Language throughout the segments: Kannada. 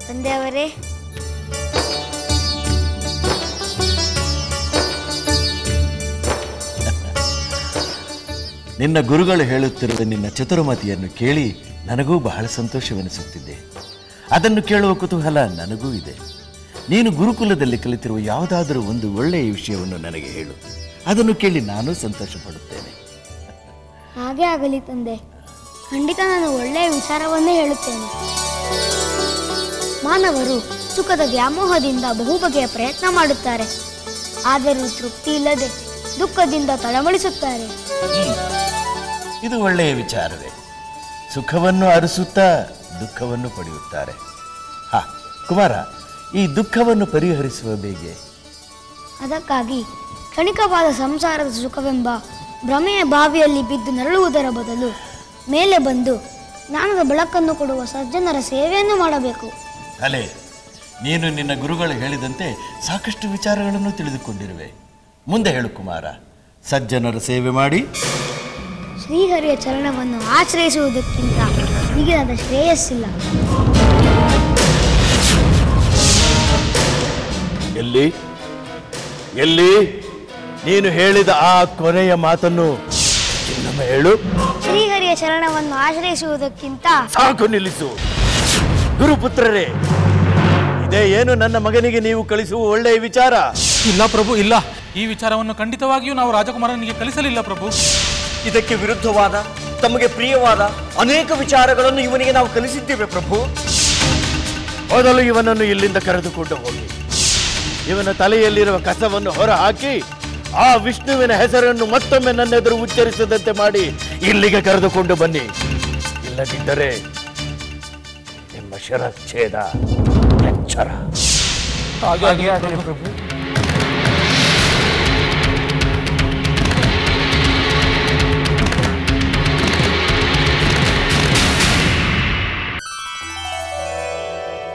ತಂದೆಯವರೇ, ನಿನ್ನ ಗುರುಗಳು ಹೇಳುತ್ತಿರುವ ನಿನ್ನ ಚತುರಮತಿಯನ್ನು ಕೇಳಿ ನನಗೂ ಬಹಳ ಸಂತೋಷವೆನಿಸುತ್ತಿದೆ. ಅದನ್ನು ಕೇಳುವ ಕುತೂಹಲ ನನಗೂ ಇದೆ. ನೀನು ಗುರುಕುಲದಲ್ಲಿ ಕಲಿತಿರುವ ಯಾವುದಾದರೂ ಒಂದು ಒಳ್ಳೆಯ ವಿಷಯವನ್ನು ನನಗೆ ಹೇಳು. ಅದನ್ನು ಕೇಳಿ ನಾನು ಸಂತೋಷ ಪಡುತ್ತೇನೆ. ಹಾಗೆ ಆಗಲಿ ತಂದೆ. ಖಂಡಿತ ನಾನು ಒಳ್ಳೆಯ ವಿಚಾರವನ್ನೇ ಹೇಳುತ್ತೇನೆ. ಮಾನವರು ಸುಖದ ವ್ಯಾಮೋಹದಿಂದ ಬಹುಬಗೆಯ ಪ್ರಯತ್ನ ಮಾಡುತ್ತಾರೆ. ಆದರೂ ತೃಪ್ತಿ ಇಲ್ಲದೆ ದುಃಖದಿಂದ ತಳಮಳಿಸುತ್ತಾರೆ. ಇದು ಒಳ್ಳೆಯ ವಿಚಾರವೇ. ಸುಖವನ್ನು ಅರಸುತ್ತಾ ದುಃಖವನ್ನು ಪಡೆಯುತ್ತಾರೆ. ಕುಮಾರ, ಈ ದುಃಖವನ್ನು ಪರಿಹರಿಸುವ ಬೇಗೆ? ಅದಕ್ಕಾಗಿ ಕ್ಷಣಿಕವಾದ ಸಂಸಾರದ ಸುಖವೆಂಬ ಭ್ರಮೆಯ ಬಾವಿಯಲ್ಲಿ ಬಿದ್ದು ನರಳುವುದರ ಬದಲು ಮೇಲೆ ಬಂದು ಜ್ಞಾನದ ಬೆಳಕನ್ನು ಕೊಡುವ ಸಜ್ಜನರ ಸೇವೆಯನ್ನು ಮಾಡಬೇಕು. ಅಲೆ, ನೀನು ನಿನ್ನ ಗುರುಗಳು ಹೇಳಿದಂತೆ ಸಾಕಷ್ಟು ವಿಚಾರಗಳನ್ನು ತಿಳಿದುಕೊಂಡಿರುವೆ. ಮುಂದೆ ಹೇಳು ಕುಮಾರ. ಸಜ್ಜನರ ಸೇವೆ ಮಾಡಿ ಶ್ರೀಹರಿಯ ಚರಣವನ್ನು ಆಶ್ರಯಿಸುವುದಕ್ಕಿಂತ ಮಿಗಿಲಾದ ಶ್ರೇಯಸ್ಸಿಲ್ಲ. ಎಲ್ಲಿ ಎಲ್ಲಿ ನೀನು ಹೇಳಿದ ಆ ಕೊನೆಯ ಮಾತನ್ನು ಇನ್ನೊಮ್ಮೆ ಹೇಳು. ಶ್ರೀಹರಿಯ ಚರಣವನ್ನು ಆಶ್ರಯಿಸುವುದಕ್ಕಿಂತ. ಸಾಕು, ನಿಲ್ಲಿಸು. ಗುರುಪುತ್ರರೇ, ಇದೇ ಏನು ನನ್ನ ಮಗನಿಗೆ ನೀವು ಕಳಿಸುವ ಒಳ್ಳೆಯ ವಿಚಾರ? ಇಲ್ಲ ಪ್ರಭು, ಇಲ್ಲ. ಈ ವಿಚಾರವನ್ನು ಖಂಡಿತವಾಗಿಯೂ ನಾವು ರಾಜಕುಮಾರನಿಗೆ ಕಲಿಸಲಿಲ್ಲ ಪ್ರಭು. ಇದಕ್ಕೆ ವಿರುದ್ಧವಾದ, ತಮಗೆ ಪ್ರಿಯವಾದ ಅನೇಕ ವಿಚಾರಗಳನ್ನು ಇವನಿಗೆ ನಾವು ಕಲಿಸಿದ್ದೇವೆ ಪ್ರಭು. ಮೊದಲು ಇವನನ್ನು ಇಲ್ಲಿಂದ ಕರೆದುಕೊಂಡು ಹೋಗಿ ಇವನ ತಲೆಯಲ್ಲಿರುವ ಕಸವನ್ನು ಹೊರ ಹಾಕಿ ಆ ವಿಷ್ಣುವಿನ ಹೆಸರನ್ನು ಮತ್ತೊಮ್ಮೆ ನನ್ನೆದುರು ಉಚ್ಚರಿಸದಂತೆ ಮಾಡಿ ಇಲ್ಲಿಗೆ ಕರೆದುಕೊಂಡು ಬನ್ನಿ. ಇಲ್ಲದಿದ್ದರೆ ನಿಮ್ಮ ಶಿರಚ್ಛೇದ ಎಚ್ಚರ. ಪ್ರಭು.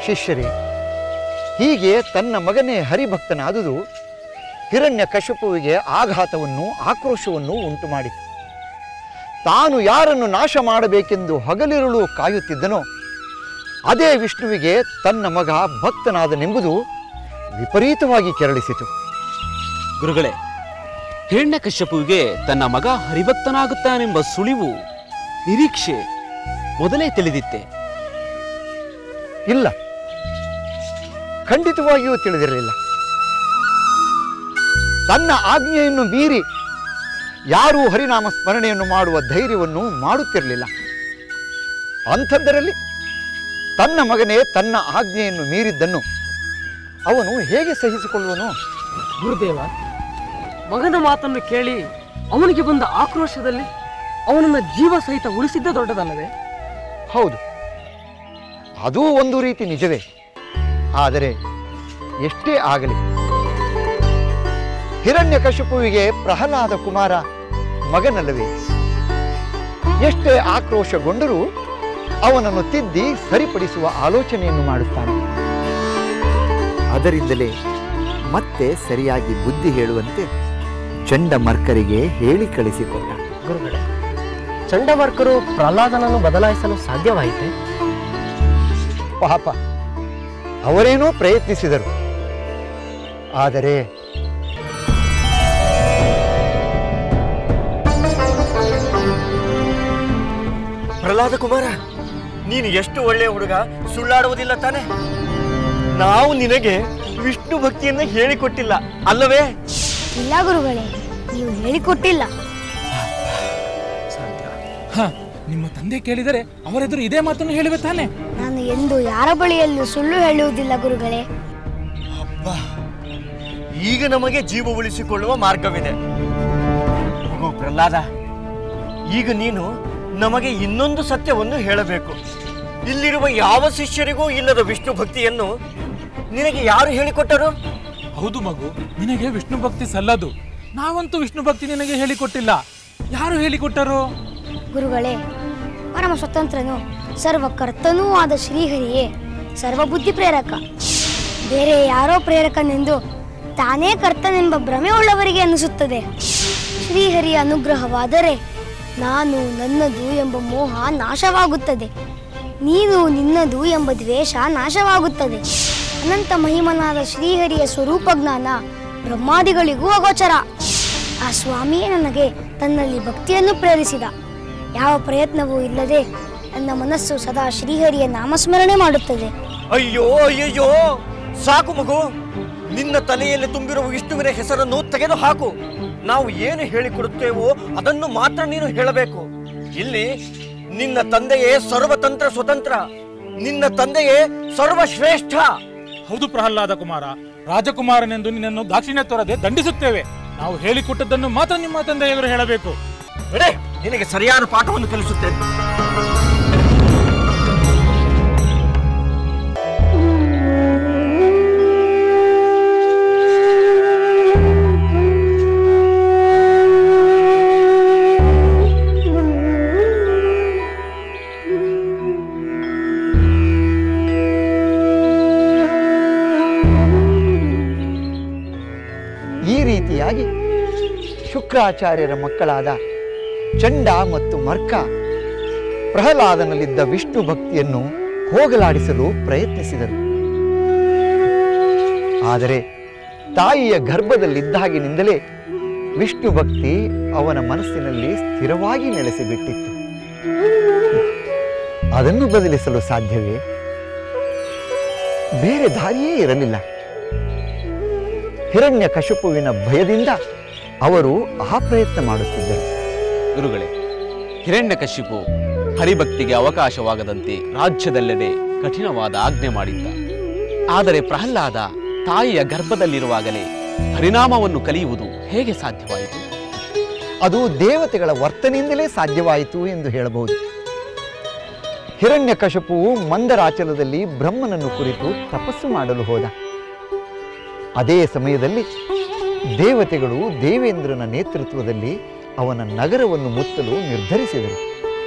ಶಿಷ್ಯರೇ, ಹೀಗೆ ತನ್ನ ಮಗನೇ ಹರಿಭಕ್ತನಾದುದು ಹಿರಣ್ಯಕಶಿಪುವಿಗೆ ಆಘಾತವನ್ನು ಆಕ್ರೋಶವನ್ನು ಉಂಟು ಮಾಡಿತು. ತಾನು ಯಾರನ್ನು ನಾಶ ಮಾಡಬೇಕೆಂದು ಹಗಲಿರುಳು ಕಾಯುತ್ತಿದ್ದನೋ ಅದೇ ವಿಷ್ಣುವಿಗೆ ತನ್ನ ಮಗ ಭಕ್ತನಾದನೆಂಬುದು ವಿಪರೀತವಾಗಿ ಕೆರಳಿಸಿತು. ಗುರುಗಳೇ, ಹಿರಣ್ಯಕಶ್ಯಪುವಿಗೆ ತನ್ನ ಮಗ ಹರಿಭಕ್ತನಾಗುತ್ತಾನೆಂಬ ಸುಳಿವು ನಿರೀಕ್ಷೆ ಮೊದಲೇ ತಿಳಿದಿತ್ತೆ? ಇಲ್ಲ, ಖಂಡಿತವಾಗಿಯೂ ತಿಳಿದಿರಲಿಲ್ಲ. ತನ್ನ ಆಜ್ಞೆಯನ್ನು ಮೀರಿ ಯಾರೂ ಹರಿನಾಮ ಸ್ಮರಣೆಯನ್ನು ಮಾಡುವ ಧೈರ್ಯವನ್ನು ಮಾಡುತ್ತಿರಲಿಲ್ಲ. ಅಂಥದ್ದರಲ್ಲಿ ತನ್ನ ಮಗನೇ ತನ್ನ ಆಜ್ಞೆಯನ್ನು ಮೀರಿದ್ದನ್ನು ಅವನು ಹೇಗೆ ಸಹಿಸಿಕೊಳ್ಳುವನು? ಗುರುದೇವ, ಮಗನ ಮಾತನ್ನು ಕೇಳಿ ಅವನಿಗೆ ಬಂದ ಆಕ್ರೋಶದಲ್ಲಿ ಅವನನ್ನು ಜೀವ ಸಹಿತ ಉಳಿಸಿದ್ದ ದೊಡ್ಡದಲ್ಲವೇ? ಹೌದು, ಅದೂ ಒಂದು ರೀತಿ ನಿಜವೇ. ಆದರೆ ಎಷ್ಟೇ ಆಗಲಿ, ಹಿರಣ್ಯಕಶಿಪುವಿಗೆ ಪ್ರಹ್ಲಾದ ಕುಮಾರ ಮಗನಲ್ಲವೇ? ಎಷ್ಟೇ ಆಕ್ರೋಶಗೊಂಡರೂ ಅವನನ್ನು ತಿದ್ದಿ ಸರಿಪಡಿಸುವ ಆಲೋಚನೆಯನ್ನು ಮಾಡುತ್ತಾನೆ. ಅದರಿಂದಲೇ ಮತ್ತೆ ಸರಿಯಾಗಿ ಬುದ್ಧಿ ಹೇಳುವಂತೆ ಚಂಡಮರ್ಕರಿಗೆ ಹೇಳಿ ಕಳಿಸಿಕೊಟ್ಟ. ಗುರುಗಳೇ, ಚಂಡಮರ್ಕರು ಪ್ರಹ್ಲಾದನನ್ನು ಬದಲಾಯಿಸಲು ಸಾಧ್ಯವಾಯಿತೆ? ಪಾಪ, ಅವರೇನೋ ಪ್ರಯತ್ನಿಸಿದರು. ಆದರೆ ಪ್ರಹ್ಲಾದ ಕುಮಾರ, ನೀನು ಎಷ್ಟು ಒಳ್ಳೆಯ ಹುಡುಗ, ಸುಳ್ಳಾಡುವುದಿಲ್ಲ ತಾನೆ? ನಾವು ನಿನಗೆ ವಿಷ್ಣು ಭಕ್ತಿಯನ್ನು ಹೇಳಿಕೊಟ್ಟಿಲ್ಲ ಅಲ್ಲವೇ? ಇಲ್ಲ ಗುರುಗಳೇ, ನೀವು ಹೇಳಿಕೊಟ್ಟಿಲ್ಲ. ನಿಮ್ಮ ತಂದೆ ಕೇಳಿದರೆ ಅವರೆದುರು ಇದೇ ಮಾತನ್ನು ಹೇಳುವೆ ತಾನೆ? ನಾನು ಎಂದು ಯಾರ ಬಳಿಯಲ್ಲೂ ಸುಳ್ಳು ಹೇಳುವುದಿಲ್ಲ ಗುರುಗಳೇ. ಅಬ್ಬಾ, ಈಗ ನಮಗೆ ಜೀವ ಉಳಿಸಿಕೊಳ್ಳುವ ಮಾರ್ಗವಿದೆ. ಮಗು ಪ್ರಹ್ಲಾದ, ಈಗ ನೀನು ನಮಗೆ ಇನ್ನೊಂದು ಸತ್ಯವನ್ನು ಹೇಳಬೇಕು. ಇಲ್ಲಿರುವ ಯಾವ ಶಿಷ್ಯರಿಗೂ ಇಲ್ಲದ ವಿಷ್ಣು ಭಕ್ತಿಯನ್ನು ನಿನಗೆ ಯಾರು ಹೇಳಿಕೊಟ್ಟರು? ಹೌದು ಮಗು, ನಿನಗೆ ವಿಷ್ಣು ಭಕ್ತಿ ಸಲ್ಲದು. ನಾವಂತೂ ವಿಷ್ಣು ಭಕ್ತಿ ನಿನಗೆ ಹೇಳಿಕೊಟ್ಟಿಲ್ಲ. ಯಾರು ಹೇಳಿಕೊಟ್ಟರು? ಗುರುಗಳೇ, ಪರಮ ಸ್ವತಂತ್ರನು ಸರ್ವಕರ್ತನೂ ಆದ ಶ್ರೀಹರಿಯೇ ಸರ್ವಬುದ್ಧಿ ಪ್ರೇರಕ. ಬೇರೆ ಯಾರೋ ಪ್ರೇರಕನೆಂದು ತಾನೇ ಕರ್ತನೆಂಬ ಭ್ರಮೆ ಉಳ್ಳವರಿಗೆ ಅನಿಸುತ್ತದೆ. ಶ್ರೀಹರಿಯ ಅನುಗ್ರಹವಾದರೆ ನಾನು ನನ್ನದು ಎಂಬ ಮೋಹ ನಾಶವಾಗುತ್ತದೆ. ನೀನು ನಿನ್ನದು ಎಂಬ ದ್ವೇಷ ನಾಶವಾಗುತ್ತದೆ. ಅನಂತ ಮಹಿಮನಾದ ಶ್ರೀಹರಿಯ ಸ್ವರೂಪ ಜ್ಞಾನ ಬ್ರಹ್ಮಾದಿಗಳಿಗೂ ಅಗೋಚರ. ಆ ಸ್ವಾಮಿಯೇ ನನಗೆ ತನ್ನಲ್ಲಿ ಭಕ್ತಿಯನ್ನು ಪ್ರೇರಿಸಿದ. ಯಾವ ಪ್ರಯತ್ನವೂ ಇಲ್ಲದೆ ನನ್ನ ಮನಸ್ಸು ಸದಾ ಶ್ರೀಹರಿಯ ನಾಮಸ್ಮರಣೆ ಮಾಡುತ್ತದೆ. ಅಯ್ಯೋ ಅಯ್ಯಯ್ಯೋ, ಸಾಕು ಮಗು. ನಿನ್ನ ತಲೆಯಲ್ಲಿ ತುಂಬಿರುವ ವಿಷ್ಣುವಿನ ಹೆಸರನ್ನು ತೆಗೆದು ಹಾಕು. ನಾವು ಏನು ಹೇಳಿಕೊಡುತ್ತೇವೋ ಅದನ್ನು ಮಾತ್ರ ನೀನು ಹೇಳಬೇಕು. ಇಲ್ಲಿ ನಿನ್ನ ತಂದೆಯೇ ಸರ್ವತಂತ್ರ ಸ್ವತಂತ್ರ, ನಿನ್ನ ತಂದೆಯೇ ಸರ್ವಶ್ರೇಷ್ಠ. ಹೌದು ಪ್ರಹ್ಲಾದ ಕುಮಾರ, ರಾಜಕುಮಾರನೆಂದು ನಿನ್ನನ್ನು ದಾಕ್ಷಿಣ್ಯ ತೋರದೆ ದಂಡಿಸುತ್ತೇವೆ. ನಾವು ಹೇಳಿಕೊಟ್ಟದ್ದನ್ನು ಮಾತ್ರ ನಿಮ್ಮ ತಂದೆಯವರು ಹೇಳಬೇಕು. ನಿನಗೆ ಸರಿಯಾದ ಪಾಠವನ್ನು ಕಲಿಸುತ್ತೇನೆ. ಈ ರೀತಿಯಾಗಿ ಶುಕ್ರಾಚಾರ್ಯರ ಮಕ್ಕಳಾದ ಚಂಡ ಮತ್ತು ಮರ್ಕ ಪ್ರಹ್ಲಾದನಲ್ಲಿದ್ದ ವಿಷ್ಣು ಭಕ್ತಿಯನ್ನು ಹೋಗಲಾಡಿಸಲು ಪ್ರಯತ್ನಿಸಿದರು. ಆದರೆ ತಾಯಿಯ ಗರ್ಭದಲ್ಲಿದ್ದಾಗಿನಿಂದಲೇ ವಿಷ್ಣು ಭಕ್ತಿ ಅವನ ಮನಸ್ಸಿನಲ್ಲಿ ಸ್ಥಿರವಾಗಿ ನೆಲೆಸಿಬಿಟ್ಟಿತ್ತು. ಅದನ್ನು ಬದಲಿಸಲು ಸಾಧ್ಯವೇ? ಬೇರೆ ದಾರಿಯೇ ಇರಲಿಲ್ಲ. ಹಿರಣ್ಯಕಶಿಪುವಿನ ಭಯದಿಂದ ಅವರು ಆ ಪ್ರಯತ್ನ ಮಾಡುತ್ತಿದ್ದರು. ಗುರುಗಳೇ, ಹಿರಣ್ಯಕಶಿಪು ಹರಿಭಕ್ತಿಗೆ ಅವಕಾಶವಾಗದಂತೆ ರಾಜ್ಯದಲ್ಲೆಡೆ ಕಠಿಣವಾದ ಆಜ್ಞೆ ಮಾಡಿದ್ದ. ಆದರೆ ಪ್ರಹ್ಲಾದ ತಾಯಿಯ ಗರ್ಭದಲ್ಲಿರುವಾಗಲೇ ಹರಿನಾಮವನ್ನು ಕಲಿಯುವುದು ಹೇಗೆ ಸಾಧ್ಯವಾಯಿತು? ಅದು ದೇವತೆಗಳ ವರ್ತನೆಯಿಂದಲೇ ಸಾಧ್ಯವಾಯಿತು ಎಂದು ಹೇಳಬಹುದು. ಹಿರಣ್ಯಕಶಿಪುವು ಮಂದರಾಚಲದಲ್ಲಿ ಬ್ರಹ್ಮನನ್ನು ಕುರಿತು ತಪಸ್ಸು ಮಾಡಲು ಹೋದ. ಅದೇ ಸಮಯದಲ್ಲಿ ದೇವತೆಗಳು ದೇವೇಂದ್ರನ ನೇತೃತ್ವದಲ್ಲಿ ಅವನ ನಗರವನ್ನು ಮುತ್ತಲು ನಿರ್ಧರಿಸಿದರು.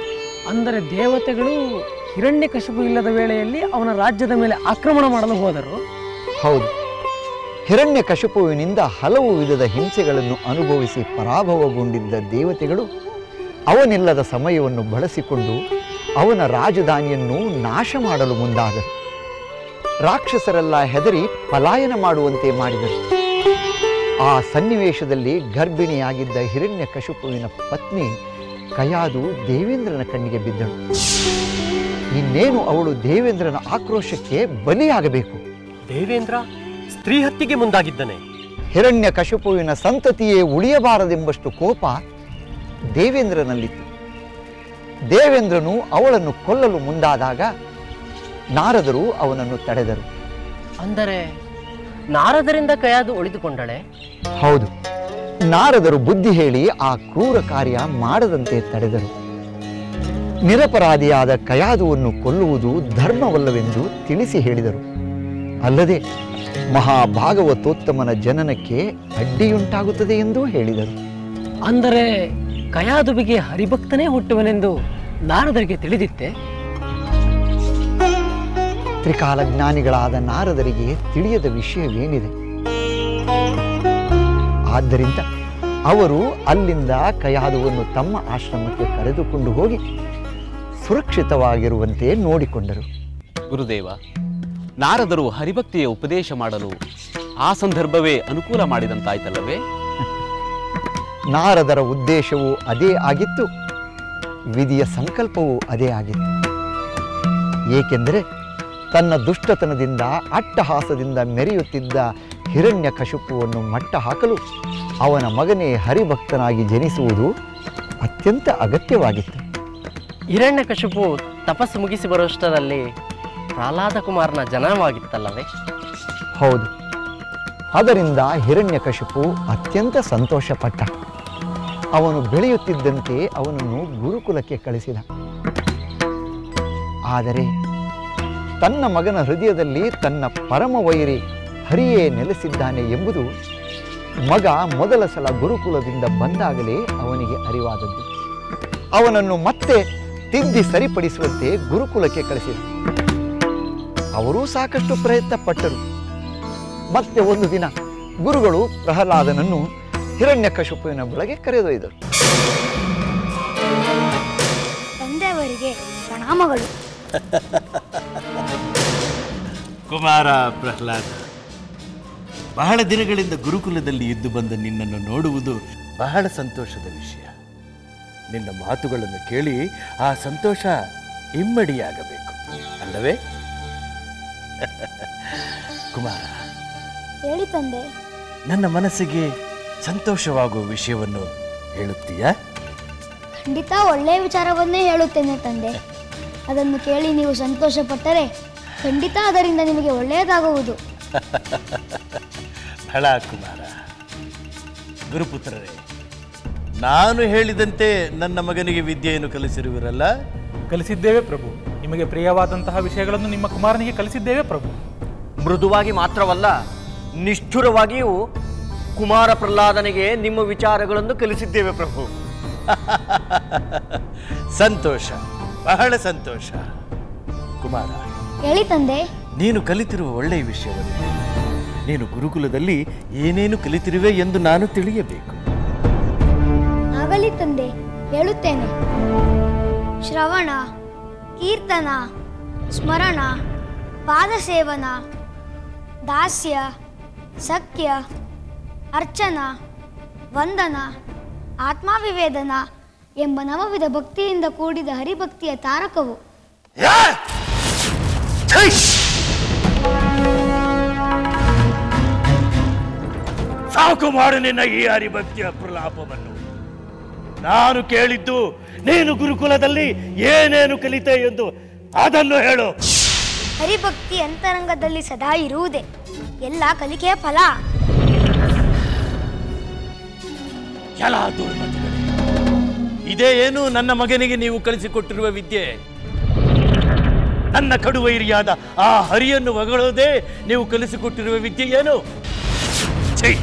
ಅಂದರೆ ದೇವತೆಗಳು ಹಿರಣ್ಯಕಶಿಪು ಇಲ್ಲದ ವೇಳೆಯಲ್ಲಿ ಅವನ ರಾಜ್ಯದ ಮೇಲೆ ಆಕ್ರಮಣ ಮಾಡಲು ಹೋದರು. ಹೌದು, ಹಿರಣ್ಯಕಶಿಪುವಿನಿಂದ ಹಲವು ವಿಧದ ಹಿಂಸೆಗಳನ್ನು ಅನುಭವಿಸಿ ಪರಾಭವಗೊಂಡಿದ್ದ ದೇವತೆಗಳು ಅವನಿಲ್ಲದ ಸಮಯವನ್ನು ಬಳಸಿಕೊಂಡು ಅವನ ರಾಜಧಾನಿಯನ್ನು ನಾಶ ಮಾಡಲು ಮುಂದಾದರು. ರಾಕ್ಷಸರೆಲ್ಲ ಹೆದರಿ ಪಲಾಯನ ಮಾಡುವಂತೆ ಮಾಡಿದರು. ಆ ಸನ್ನಿವೇಶದಲ್ಲಿ ಗರ್ಭಿಣಿಯಾಗಿದ್ದ ಹಿರಣ್ಯಕಶಿಪುವಿನ ಪತ್ನಿ ಕಯಾದು ದೇವೇಂದ್ರನ ಕಣ್ಣಿಗೆ ಬಿದ್ದಳು. ಇನ್ನೇನು ಅವಳು ದೇವೇಂದ್ರನ ಆಕ್ರೋಶಕ್ಕೆ ಬಲಿಯಾಗಬೇಕು. ದೇವೇಂದ್ರ ಸ್ತ್ರೀ ಹತ್ಯೆಗೆ ಮುಂದಾಗಿದ್ದಾನೆ. ಹಿರಣ್ಯಕಶಿಪುವಿನ ಸಂತತಿಯೇ ಉಳಿಯಬಾರದೆಂಬಷ್ಟು ಕೋಪ ದೇವೇಂದ್ರನಲ್ಲಿತ್ತು. ದೇವೇಂದ್ರನು ಅವಳನ್ನು ಕೊಲ್ಲಲು ಮುಂದಾದಾಗ ನಾರದರು ಅವನನ್ನು ತಡೆದರು. ಅಂದರೆ ನಾರದರಿಂದ ಕಯಾದು ಉಳಿದುಕೊಂಡಳೆ? ಹೌದು, ನಾರದರು ಬುದ್ಧಿ ಹೇಳಿ ಆ ಕ್ರೂರ ಕಾರ್ಯ ಮಾಡದಂತೆ ತಡೆದರು. ನಿರಪರಾಧಿಯಾದ ಕಯಾದುವನ್ನು ಕೊಲ್ಲುವುದು ಧರ್ಮವಲ್ಲವೆಂದು ತಿಳಿಸಿ ಹೇಳಿದರು. ಅಲ್ಲದೆ ಮಹಾಭಾಗವತೋತ್ತಮನ ಜನನಕ್ಕೆ ಅಡ್ಡಿಯುಂಟಾಗುತ್ತದೆ ಎಂದೂ ಹೇಳಿದರು. ಅಂದರೆ ಕಯಾದುವಿಗೆ ಹರಿಭಕ್ತನೇ ಹುಟ್ಟುವನೆಂದು ನಾರದರಿಗೆ ತಿಳಿದಿತ್ತೆ? ತ್ರಿಕಾಲಜ್ಞಾನಿಗಳಾದ ನಾರದರಿಗೆ ತಿಳಿಯದ ವಿಷಯವೇನಿದೆ? ಆದ್ದರಿಂದ ಅವರು ಅಲ್ಲಿಂದ ಕಯಾದುವನ್ನು ತಮ್ಮ ಆಶ್ರಮಕ್ಕೆ ಕರೆದುಕೊಂಡು ಹೋಗಿ ಸುರಕ್ಷಿತವಾಗಿರುವಂತೆ ನೋಡಿಕೊಂಡರು. ಗುರುದೇವ, ನಾರದರು ಹರಿಭಕ್ತಿಯ ಉಪದೇಶ ಮಾಡಲು ಆ ಸಂದರ್ಭವೇ ಅನುಕೂಲ ಮಾಡಿದಂತಾಯ್ತಲ್ಲವೇ? ನಾರದರ ಉದ್ದೇಶವೂ ಅದೇ ಆಗಿತ್ತು, ವಿಧಿಯ ಸಂಕಲ್ಪವೂ ಅದೇ ಆಗಿತ್ತು. ಏಕೆಂದರೆ ತನ್ನ ದುಷ್ಟತನದಿಂದ ಅಟ್ಟಹಾಸದಿಂದ ಮೆರೆಯುತ್ತಿದ್ದ ಹಿರಣ್ಯಕಶಿಪುವನ್ನು ಮಟ್ಟ ಹಾಕಲು ಅವನ ಮಗನೇ ಹರಿಭಕ್ತನಾಗಿ ಜನಿಸುವುದು ಅತ್ಯಂತ ಅಗತ್ಯವಾಗಿತ್ತು. ಹಿರಣ್ಯಕಶಿಪು ತಪಸ್ಸು ಮುಗಿಸಿ ಬರುವಷ್ಟರಲ್ಲಿ ಪ್ರಹ್ಲಾದ ಕುಮಾರನ ಜನನವಾಗಿತ್ತಲ್ಲವೇ? ಹೌದು, ಅದರಿಂದ ಹಿರಣ್ಯಕಶಿಪು ಅತ್ಯಂತ ಸಂತೋಷಪಟ್ಟ. ಅವನು ಬೆಳೆಯುತ್ತಿದ್ದಂತೆ ಅವನನ್ನು ಗುರುಕುಲಕ್ಕೆ ಕಳಿಸಿದ. ಆದರೆ ತನ್ನ ಮಗನ ಹೃದಯದಲ್ಲಿ ತನ್ನ ಪರಮ ವೈರಿ ಹರಿಯೇ ನೆಲೆಸಿದ್ದಾನೆ ಎಂಬುದು ಮಗ ಮೊದಲ ಸಲ ಗುರುಕುಲದಿಂದ ಬಂದಾಗಲೇ ಅವನಿಗೆ ಅರಿವಾದದ್ದು. ಅವನನ್ನು ಮತ್ತೆ ತಿದ್ದಿ ಸರಿಪಡಿಸುವಂತೆ ಗುರುಕುಲಕ್ಕೆ ಕಳಿಸಿದ. ಅವರೂ ಸಾಕಷ್ಟು ಪ್ರಯತ್ನ ಪಟ್ಟರು. ಮತ್ತೆ ಒಂದು ದಿನ ಗುರುಗಳು ಪ್ರಹ್ಲಾದನನ್ನು ಹಿರಣ್ಯಕಶಿಪುವಿನ ಬಳಿಗೆ ಕರೆದೊಯ್ದರು. ತಂದೆಯವರಿಗೆ ಪ್ರಣಾಮಗಳು. ಕುಮಾರ ಪ್ರಹ್ಲಾದ, ಬಹಳ ದಿನಗಳಿಂದ ಗುರುಕುಲದಲ್ಲಿ ಇದ್ದು ಬಂದ ನಿನ್ನನ್ನು ನೋಡುವುದು ಬಹಳ ಸಂತೋಷದ ವಿಷಯ. ನಿನ್ನ ಮಾತುಗಳನ್ನು ಕೇಳಿ ಆ ಸಂತೋಷ ಇಮ್ಮಡಿಯಾಗಬೇಕು ಅಲ್ಲವೇ? ಕುಮಾರ, ಹೇಳಿ ತಂದೆ. ನನ್ನ ಮನಸ್ಸಿಗೆ ಸಂತೋಷವಾಗುವ ವಿಷಯವನ್ನು ಹೇಳುತ್ತೀಯಾ? ಖಂಡಿತ ಒಳ್ಳೆಯ ವಿಚಾರವನ್ನೇ ಹೇಳುತ್ತೇನೆ ತಂದೆ. ಅದನ್ನು ಕೇಳಿ ನೀವು ಸಂತೋಷಪಟ್ಟರೆ ಖಂಡಿತ ಅದರಿಂದ ನಿಮಗೆ ಒಳ್ಳೆಯದಾಗುವುದು. ಬಹಳ ಕುಮಾರ. ಗುರುಪುತ್ರರೇ, ನಾನು ಹೇಳಿದಂತೆ ನನ್ನ ಮಗನಿಗೆ ವಿದ್ಯೆಯನ್ನು ಕಲಿಸಿರುವಿರಲ್ಲ? ಕಲಿಸಿದ್ದೇವೆ ಪ್ರಭು. ನಿಮಗೆ ಪ್ರಿಯವಾದಂತಹ ವಿಷಯಗಳನ್ನು ನಿಮ್ಮ ಕುಮಾರನಿಗೆ ಕಲಿಸಿದ್ದೇವೆ ಪ್ರಭು. ಮೃದುವಾಗಿ ಮಾತ್ರವಲ್ಲ, ನಿಷ್ಠುರವಾಗಿಯೂ ಕುಮಾರ ಪ್ರಹ್ಲಾದನಿಗೆ ನಿಮ್ಮ ವಿಚಾರಗಳನ್ನು ಕಲಿಸಿದ್ದೇವೆ ಪ್ರಭು. ಸಂತೋಷ, ಬಹಳ ಸಂತೋಷ. ಕುಮಾರ, ಹೇಳಿ ತಂದೆ. ನೀನು ಕಲಿತಿರುವ ಒಳ್ಳೆಯ ವಿಷಯವನ್ನು ನೀನು ಗುರುಕುಲದಲ್ಲಿ ಏನೇನು ಕಲಿತಿರುವೆ ಎಂದು ನಾನು ತಿಳಿಯಬೇಕು. ಆಗಲಿ ತಂದೆ, ಹೇಳುತ್ತೇನೆ. ಶ್ರವಣ, ಕೀರ್ತನ, ಸ್ಮರಣ, ಪಾದಸೇವನ, ದಾಸ್ಯ, ಸಖ್ಯ, ಅರ್ಚನ, ವಂದನ, ಆತ್ಮಾವಿವೇದನ ಎಂಬ ನವವಿಧ ಭಕ್ತಿಯಿಂದ ಕೂಡಿದ ಹರಿಭಕ್ತಿಯ ತಾರಕವು. ಸಾಕು ಮಾಡು ನಿನ್ನ ಈ ಹರಿಭಕ್ತಿಯ ಪ್ರಲಾಪವನ್ನು. ನಾನು ಕೇಳಿದ್ದು ನೀನು ಗುರುಕುಲದಲ್ಲಿ ಏನೇನು ಕಲಿತೆ ಎಂದು, ಅದನ್ನು ಹೇಳು. ಹರಿಭಕ್ತಿ ಅಂತರಂಗದಲ್ಲಿ ಸದಾ ಇರುವುದೇ ಎಲ್ಲ ಕಲಿಕೆಯ ಫಲ. ಎಲ್ಲ ದುರ್ಮತಿಗಳೇ, ಇದೇ ಏನು ನನ್ನ ಮಗನಿಗೆ ನೀವು ಕಲಿಸಿಕೊಟ್ಟಿರುವ ವಿದ್ಯೆ? ನನ್ನ ಕಡುವೈರಿಯಾದ ಆ ಹರಿಯನ್ನು ಹೊಗಳೋದೇ ನೀವು ಕಲಿಸಿಕೊಟ್ಟಿರುವ ವಿದ್ಯೆ ಏನು? ಛೈ!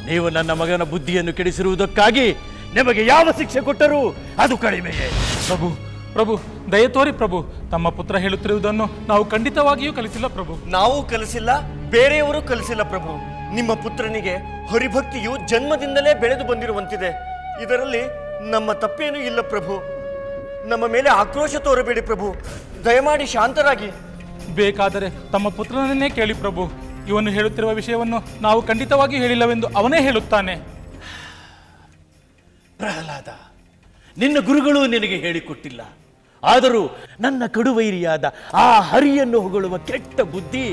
ನೀವು ನನ್ನ ಮಗನ ಬುದ್ಧಿಯನ್ನು ಕೆಡಿಸಿರುವುದಕ್ಕಾಗಿ ನಿಮಗೆ ಯಾವ ಶಿಕ್ಷೆ ಕೊಟ್ಟರೂ ಅದು ಕಡಿಮೆಯೇ. ಪ್ರಭು ಪ್ರಭು ದಯ ತೋರಿ ಪ್ರಭು. ತಮ್ಮ ಪುತ್ರ ಹೇಳುತ್ತಿರುವುದನ್ನು ನಾವು ಖಂಡಿತವಾಗಿಯೂ ಕಲಿಸಿಲ್ಲ ಪ್ರಭು. ನಾವು ಕಲಿಸಿಲ್ಲ, ಬೇರೆಯವರು ಕಲಿಸಿಲ್ಲ ಪ್ರಭು. ನಿಮ್ಮ ಪುತ್ರನಿಗೆ ಹರಿಭಕ್ತಿಯು ಜನ್ಮದಿಂದಲೇ ಬೆಳೆದು ಬಂದಿರುವಂತಿದೆ. ಇದರಲ್ಲಿ ನಮ್ಮ ತಪ್ಪೇನೂ ಇಲ್ಲ ಪ್ರಭು. ನಮ್ಮ ಮೇಲೆ ಆಕ್ರೋಶ ತೋರಬೇಡಿ ಪ್ರಭು. ದಯಮಾಡಿ ಶಾಂತರಾಗಿ. ಬೇಕಾದರೆ ತಮ್ಮ ಪುತ್ರನನ್ನೇ ಕೇಳಿ ಪ್ರಭು. ಇವನು ಹೇಳುತ್ತಿರುವ ವಿಷಯವನ್ನು ನಾವು ಖಂಡಿತವಾಗಿಯೂ ಹೇಳಿಲ್ಲವೆಂದು ಅವನೇ ಹೇಳುತ್ತಾನೆ. ಪ್ರಹ್ಲಾದ, ನಿನ್ನ ಗುರುಗಳು ನಿನಗೆ ಹೇಳಿಕೊಟ್ಟಿಲ್ಲ. ಆದರೂ ನನ್ನ ಕಡುವೈರಿಯಾದ ಆ ಹರಿಯನ್ನು ಹೊಗಳುವ ಕೆಟ್ಟ ಬುದ್ಧಿ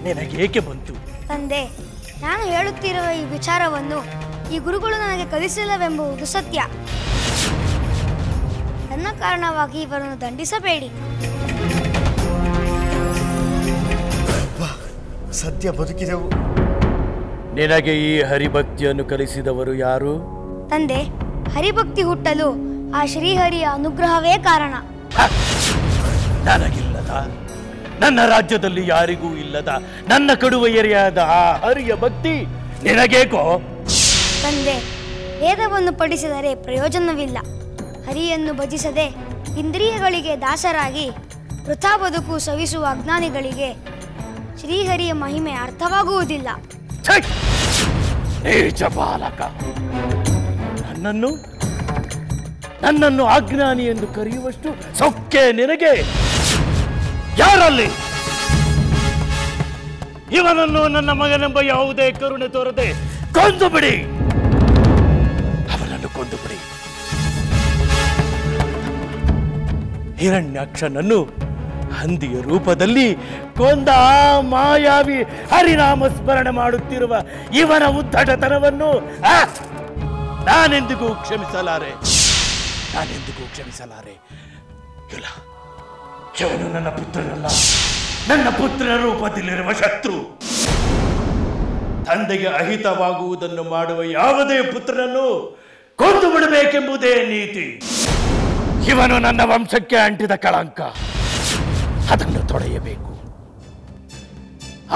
ನಿನಗೇಕೆ ಬಂತು? ತಂದೆ, ನಾನು ಹೇಳುತ್ತಿರುವ ಈ ವಿಚಾರವನ್ನು ಈ ಗುರುಗಳು ನನಗೆ ಕಲಿಸಿಲ್ಲವೆಂಬುದು ಸತ್ಯ. ನನ್ನ ಕಾರಣವಾಗಿ ಇವರನ್ನು ದಂಡಿಸಬೇಡಿ. ಸದ್ಯ ಬದುಕಿದೆವು. ನಿನಗೆ ಈ ಹರಿಭಕ್ತಿಯನ್ನು ಕಲಿಸಿದವರು ಯಾರು? ತಂದೆ, ಹರಿಭಕ್ತಿ ಹುಟ್ಟಲು ಆ ಶ್ರೀಹರಿಯ ಅನುಗ್ರಹವೇ ಕಾರಣ. ನನಗಿಲ್ಲದ, ನನ್ನ ರಾಜ್ಯದಲ್ಲಿ ಯಾರಿಗೂ ಇಲ್ಲದ ನನ್ನ ಕಡುವೈರಿಯಾದ ಆ ಹರಿಯ ಭಕ್ತಿ ನಿನಗೇಕೋ? ತಂದೆ, ವೇದವನ್ನು ಪಠಿಸಿದರೆ ಪ್ರಯೋಜನವಿಲ್ಲ. ಹರಿಯನ್ನು ಭಜಿಸದೆ ಇಂದ್ರಿಯಗಳಿಗೆ ದಾಸರಾಗಿ ವೃಥಾ ಬದುಕು ಸವಿಸುವ ಅಜ್ಞಾನಿಗಳಿಗೆ ಶ್ರೀಹರಿಯ ಮಹಿಮೆ ಅರ್ಥವಾಗುವುದಿಲ್ಲ. ನೀಚ ಬಾಲಕ, ನನ್ನನ್ನು ಅಜ್ಞಾನಿ ಎಂದು ಕರೆಯುವಷ್ಟು ಸೊಕ್ಕೆ ನಿನಗೆ? ಯಾರಲ್ಲಿ? ಇವನನ್ನು ನನ್ನ ಮಗನೆಂಬ ಯಾವುದೇ ಕರುಣೆ ತೋರದೆ ಕೊಂದು ಬಿಡಿ. ಅವನನ್ನು ಕೊಂದು ಬಿಡಿ. ಹಿರಣ್ಯಾಕ್ಷನನ್ನು ಹಂದಿಯ ರೂಪದಲ್ಲಿ ಕೊಂದ ಆ ಮಾಯಾವಿ ಹರಿನಾಮ ಸ್ಮರಣೆ ಮಾಡುತ್ತಿರುವ ಇವನ ಉದ್ದಟತನವನ್ನು ನಾನೆಂದಿಗೂ ಕ್ಷಮಿಸಲಾರೆ. ಇಲ್ಲ, ಇವನು ನನ್ನ ಪುತ್ರನಲ್ಲ, ನನ್ನ ಪುತ್ರನ ರೂಪದಲ್ಲಿರುವ ಶತ್ರು. ತಂದೆಗೆ ಅಹಿತವಾಗುವುದನ್ನು ಮಾಡುವ ಯಾವುದೇ ಪುತ್ರನನ್ನು ಕೊಂದು ಬಿಡಬೇಕೆಂಬುದೇ ನೀತಿ. ಇವನು ನನ್ನ ವಂಶಕ್ಕೆ ಅಂಟಿದ ಕಳಂಕ. ಅದನ್ನು ತೊಡೆಯಬೇಕು.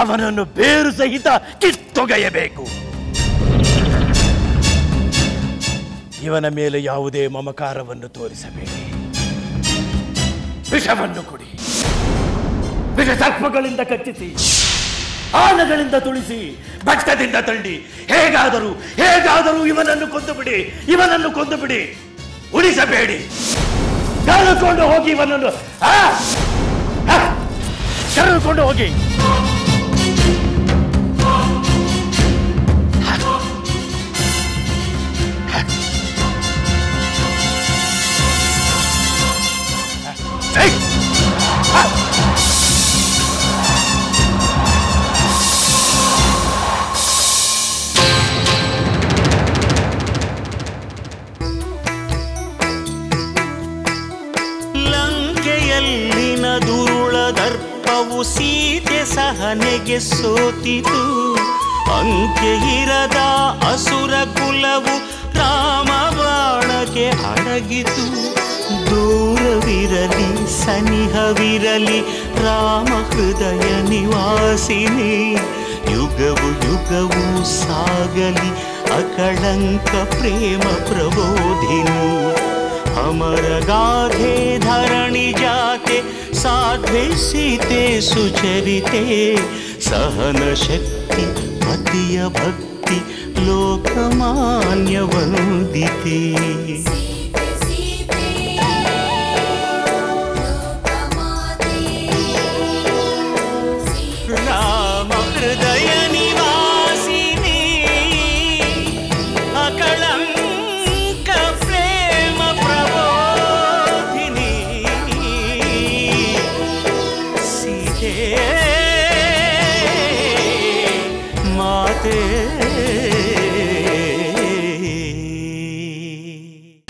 ಅವನನ್ನು ಬೇರು ಸಹಿತ ಕಿತ್ತೊಗೆಯಬೇಕು. ಇವನ ಮೇಲೆ ಯಾವುದೇ ಮಮಕಾರವನ್ನು ತೋರಿಸಬೇಡಿ. ವಿಷವನ್ನು ಕುಡಿ. ವಿಷ ಸರ್ಪಗಳಿಂದ ಕಚ್ಚಿಸಿ, ಆನಗಳಿಂದ ತುಳಿಸಿ, ಭಕ್ತದಿಂದ ತಳ್ಳಿ, ಹೇಗಾದರೂ ಇವನನ್ನು ಕೊಂದು ಬಿಡಿ. ಉಳಿಸಬೇಡಿ. ಕರೆದುಕೊಂಡು ಹೋಗಿ ಇವನನ್ನು, ಕರೆದುಕೊಂಡು ಹೋಗಿ. ಲಂಕೆಯಲ್ಲಿನ ದುರುಳ ದರ್ಪವು ಸೀತೆ ಸಹನೆಗೆ ಸೋತಿತು. ಅಂಕೆ ಇರದ ಅಸುರ ಕುಲವು ರಾಮ ಬಾಣಕ್ಕೆ ಅಡಗಿತು. ದೂರವಿರಲಿ ಸನಿಹವಿರಲಿ ರಾಮ ಹೃದಯ ನಿವಾಸಿನಿ. ಯುಗವು ಯುಗವು ಸಾಗಲಿ ಅಕಳಂಕ ಪ್ರೇಮ ಪ್ರಬೋಧಿನಿ. ಅಮರ ಗಾಧೆ ಧರಣಿ ಜಾತೆ ಸಾಧ್ವೆ ಸೀತೆ ಸುಚರಿತೆ. ಸಹನ ಶಕ್ತಿ ಪತಿಯ ಭಕ್ತಿ ಲೋಕಮಾನ್ಯ ವಂದಿತೆ. ರಾಮ ಹೃದಯ ನಿವಾಸಿನಿ ಅಕಳಂಕ ಪ್ರೇಮ ಪ್ರಬೋಧಿನಿ. ಸೀತೆ